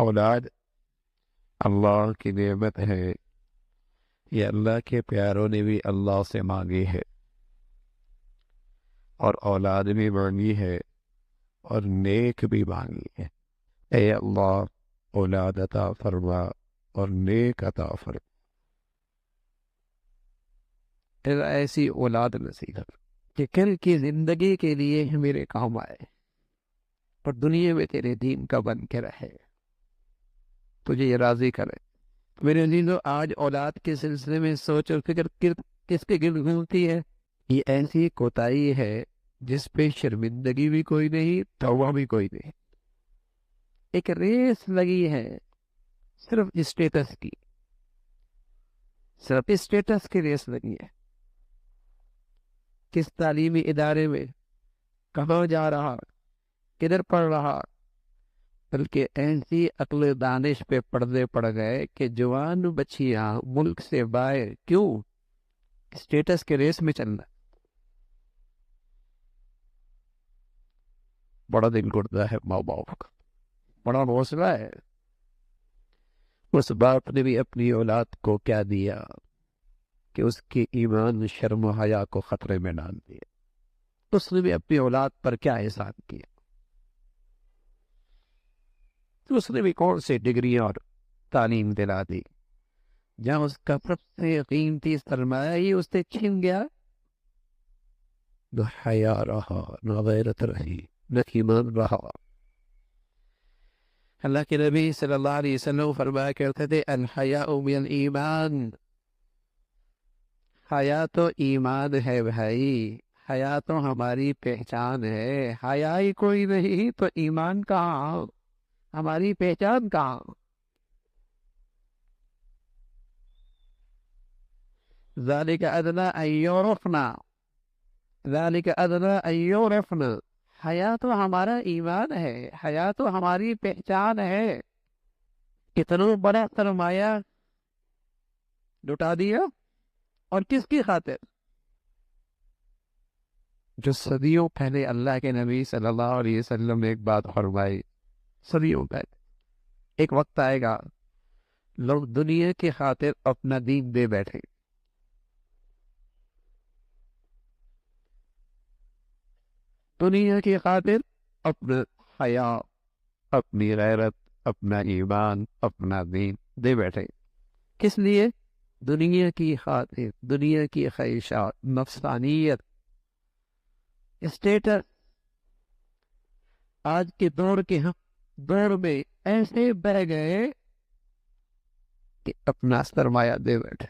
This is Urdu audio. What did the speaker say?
اولاد اللہ کی نعمت ہے، یہ اللہ کے پیاروں نے بھی اللہ سے مانگی ہے، اور اولاد بھی مانگی ہے اور نیک بھی مانگی ہے۔ اے اللہ اولاد عطا فرما اور نیک عطا فرما، ایسی اولاد نصیب کر کہ کل کی زندگی کے لیے میرے کام آئے اور دنیا میں تیرے دین کا بن کے رہے، تجھے یہ راضی کرے۔ میرے عزیزو، آج اولاد کے سلسلے میں سوچ اور فکر کس کے گرد گھومتی ہے؟ یہ ایسی کوتاہی ہے جس پہ شرمندگی بھی کوئی نہیں، توبہ بھی کوئی نہیں۔ ایک ریس لگی ہے صرف اسٹیٹس کی، صرف اسٹیٹس کی ریس لگی ہے۔ کس تعلیمی ادارے میں، کہاں جا رہا، کدھر پڑھ رہا، بلکہ ایسی عقل و دانش پہ پردے پڑ گئے کہ جوان بچیاں ملک سے باہر، کیوں؟ اسٹیٹس کے ریس میں چلنا۔ بڑا دل کرتا ہے ماں باپ کا، بڑا حوصلہ ہے۔ اس باپ نے بھی اپنی اولاد کو کیا دیا کہ اس کی ایمان شرم و حیا کو خطرے میں ڈال دیا۔ اس نے بھی اپنی اولاد پر کیا احسان کیا؟ اس نے بھی کون سی ڈگریاں اور تعلیم دلا دی؟ جہاں اس کا سب سے قیمتی سرمایہ ہی اس سے چھن گیا، نہ حیا رہا، نہ غیرت رہی، نہ ایمان رہا۔ اللہ کے نبی صلی اللہ علیہ وسلم فرمایا کرتے تھے، الحیاء من الایمان، حیا تو ایمان ہے بھائی، حیا تو ہماری پہچان ہے۔ حیا ہی کوئی نہیں تو ایمان کہاں، ہماری پہچان کہاں؟ ذالک ادنی ان یعرفنا، ذالک ادنی ان یعرفنا، حیا تو ہمارا ایمان ہے، حیا تو ہماری پہچان ہے۔ کتنا بڑا سرمایہ لٹا دیا، اور کس کی خاطر؟ جو صدیوں پہلے اللہ کے نبی صلی اللہ علیہ وسلم نے ایک بات فرمائی، صدیوں پہلے ایک وقت آئے گا لوگ دنیا کی خاطر اپنا دین دے بیٹھے، دنیا کی خاطر اپنا حیا، اپنی غیرت، اپنا ایمان، اپنا دین دے بیٹھے۔ کس لیے؟ دنیا کی خاطر، دنیا کی خواہشات، نفسانیت، اسٹیٹس۔ آج کے دور میں ایسے بہ گئے کہ اپنا سرمایہ دے بیٹھے۔